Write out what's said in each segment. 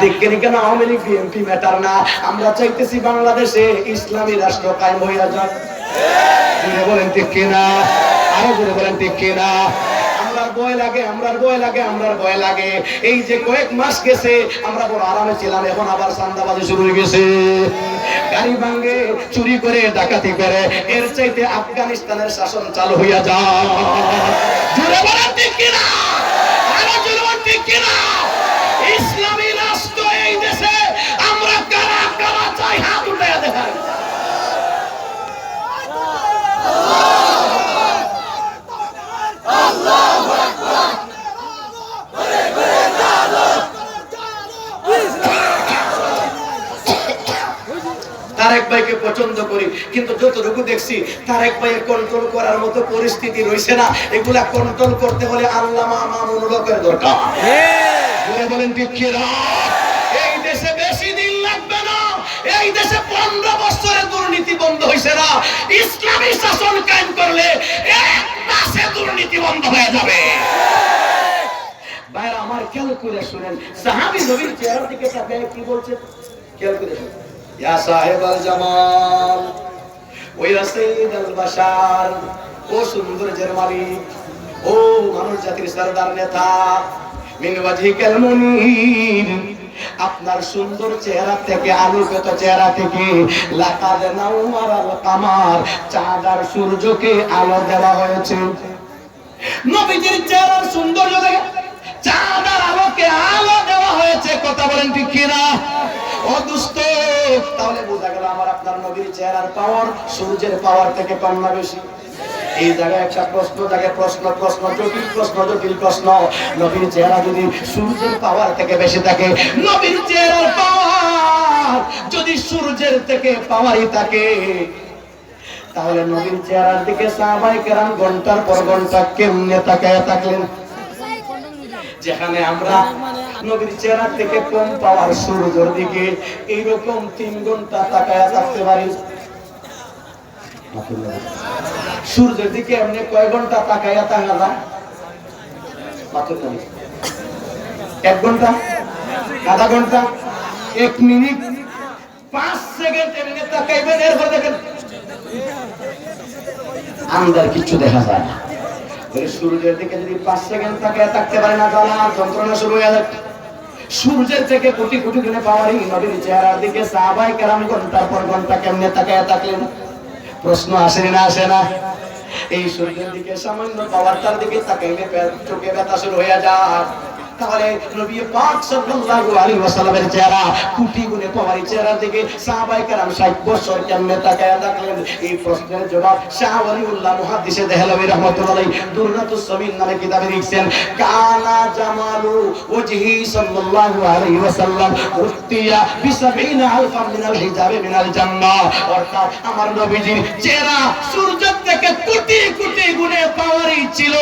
দেখেন কেন Awami League BNP matter না, আমরা চাইতেছি বাংলাদেশে ইসলামী রাষ্ট্র কায়েম হইয়া যাক। জুড়ে বলেন ঠিক কিনা, আরো জুড়ে বলেন ঠিক কিনা। আমরার ভয় লাগে। এই যে কয়েক মাস গেছে আমরা বড় আরামে ছিলাম, এখন আবার চাঁদাবাজি শুরু হয়ে গেছে। গাড়ি ভাঙে, চুরি করে, ডাকাতি করে, এর চাইতে আফগানিস্তানের শাসন চালু হইয়া যায়। জুড়ে বলেন ঠিক কিনা, আরো জুড়ে বলেন ঠিক কিনা। ইসলামী রাষ্ট্র এই দেশে আমরা কারা কারা চাই, হাত উঠাইয়া দেখাই। তারেক ভাইকে পছন্দ করি, কিন্তু যতটুকু দেখছি তারেক ভাইয়ের কন্ট্রোল করার মতো পরিস্থিতি রয়েছে না। এগুলা কন্ট্রোল করতে হলে আল্লামা মামুনুল হকের দরকার। বলেন ঠিক কিনা। এই দেশে বেশি দিন লাগবে না, এই দেশে 15 বছরের দুর্নীতি বন্ধ হইছে না। ইসলামী শাসন কায়েম করলে এক মাসে দুর্নীতি বন্ধ হয়ে যাবে। ভাইরা আমার, খেয়াল করে শুনেন, সাহাবী নবীর চেহারার দিকে তাকায় কি বলছে, খেয়াল করে শুনেন। ইয়া সাহেবাল জামাল ও ইয়া সাইয়্যিদাল বাশার, ও সৌন্দর্যের মালিক, ও মানুষ জাতির সরদার নেতা, মিন ওয়াজহিকাল মুনির, আপনার সুন্দর চেহারা থেকে, আলোকিত চেহারা থেকে লাকাদ নাওয়ারাল কামার, চাঁদ আর সূর্যকে আলো দেওয়া হয়েছে। নবীজির চেহারার সৌন্দর্য দেখে চাঁদ আর আলোকে আলো দেওয়া হয়েছে। কথা বলেন ঠিক কিনা। ও দোস্ত, তাহলে বোঝা গেল আমার আপনার নবীর চেহারার পাওয়ার সূর্যের পাওয়ার থেকে কম না বেশি? এই জায়গায় একটা প্রশ্ন জাগে, প্রশ্ন জটিল প্রশ্ন। নবীর চেহারা যদি সূর্যের পাওয়ার থেকে বেশি থাকে, নবীর চেহারার পাওয়ার যদি সূর্যের থেকে পাওয়ারই থাকে, তাহলে নবীর চেহারার দিকে সাহাবায়ে কেরাম ঘন্টার পর ঘন্টা কেমনে তাকায়া থাকলেন? যেখানে আমরা নবীর চেহারা থেকে কম পাওয়ার সূর্যের দিকে এইরকম 3 ঘন্টা তাকায়া থাকতে পারি। সূর্যের দিকে এমনি কয় ঘন্টা তাকায়া থাকা যায়? মাত্র 1 ঘন্টা, আধা ঘন্টা, 1 মিনিট, 5 সেকেন্ড এমনি তাকাইবেন, এরপর দেখেন আন্দার কিছু দেখা যায় না। সূর্যের দিকে যদি 5 সেকেন্ড তাকায়া থাকতে পারে না, জ্বালা যন্ত্রণা শুরু হয়ে যায়। সূর্যের থেকে কোটি কোটি গুণে পাওয়ারই নবীর চেহারার দিকে সাহাবায়ে কেরাম ঘন্টার পর ঘন্টা কেমনে তাকায়া থাকলেন? প্রশ্ন আসে না আসে না? এই সূর্যের দিকে সামান্য পাওয়ারটার দিকে তাকাইলে চোখে ব্যথা শুরু হয়ে যায়। তাহলে নবী পাক সাল্লাল্লাহু আলাইহি ওয়াসাল্লামের চেহারা কোটি গুণে পাওয়ারই চেহারার দিকে সাহাবায়ে কেরাম 60 বছর কেমনে তাকায়া থাকলেন? এই প্রশ্নের জবাব শাহ ওয়ালিউল্লাহ মুহাদ্দিসে দেহলভী রাহমাতুল্লাহ আলাইহি দুররাতুস সামিন নামে কিতাবে লিখছেন, কানা জামালু ওয়াজহি সাল্লাল্লাহু আলাইহি ওয়াসাল্লাম উফতিয়া বি70 আলফাম মিনাল হিজাবে মিনাল জান্নাহ। অর্থাৎ আমার নবীজির চেহারা সূর্যের থেকে কোটি কোটি গুণে পাওয়ারই ছিল,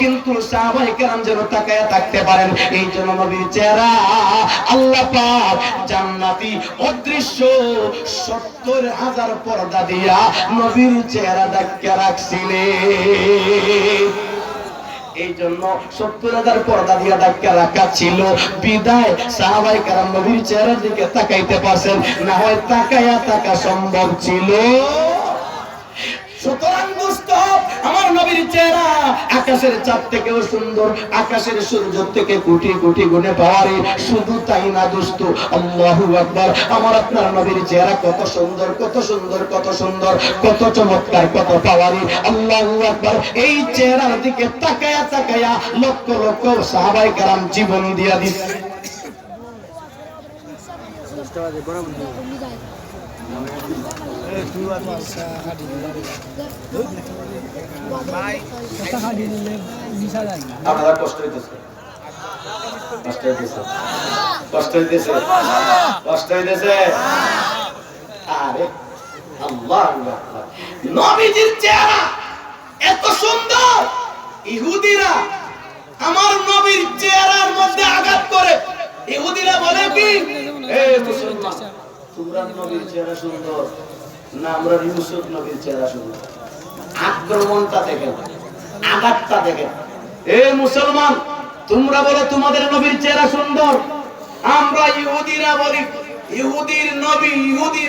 কিন্তু সাহাবায়ে কেরাম যেন তাকায়া থাকতে পারেন, এই জন্য নবীর চেহারা আল্লাহ পাক জান্নাতি অদৃশ্য 70,000 পর্দা দিয়া নবীর চেহারা ঢাকা রাখছিলেন। এই জন্য 70,000 পর্দা দিয়া ঢাকা রাখা ছিল বিদায় সাহাবায়ে কেরাম নবীর চেহারার দিকে তাকাইতে পারছেন, না হয় তাকায়া থাকা সম্ভব ছিল। সুতরাং দোস্ত, আমার নবীর চেহারা আকাশের চাঁদ থেকেও সুন্দর, আকাশের সূর্য থেকে কোটি কোটি গুণে পাওয়ারে। শুধু তাই না দোস্ত, আল্লাহু আকবার, আমার আপনার নবীর চেহারা কত সুন্দর, কত সুন্দর, কত সুন্দর, কত চমৎকার, কত পাওয়ারে। আল্লাহু আকবার। এই চেহারার দিকে তাকায়া তাকায়া লক্ষ লক্ষ সাহাবায়ে কেরাম জীবন দিয়া দিচ্ছে। আপনারা কষ্ট হইতেছে, আরে আল্লাহ, নবীজির চেহারা এত সুন্দর, ইহুদিরা আমার নবীর চেহারার মধ্যে আঘাত করে। ইহুদিরা বলে কি, এই মুসলমান, তোমরা নবীর চেহারা সুন্দর না আমরা ইউসুফ নবীর চেহারা সুন্দর? আক্রমণটা দেখেন, আঘাতটা দেখেন। এ মুসলমান, তোমরা বলো তোমাদের নবীর চেহারা সুন্দর আমরা ইহুদিরা বলি ইহুদির নবী ইহুদি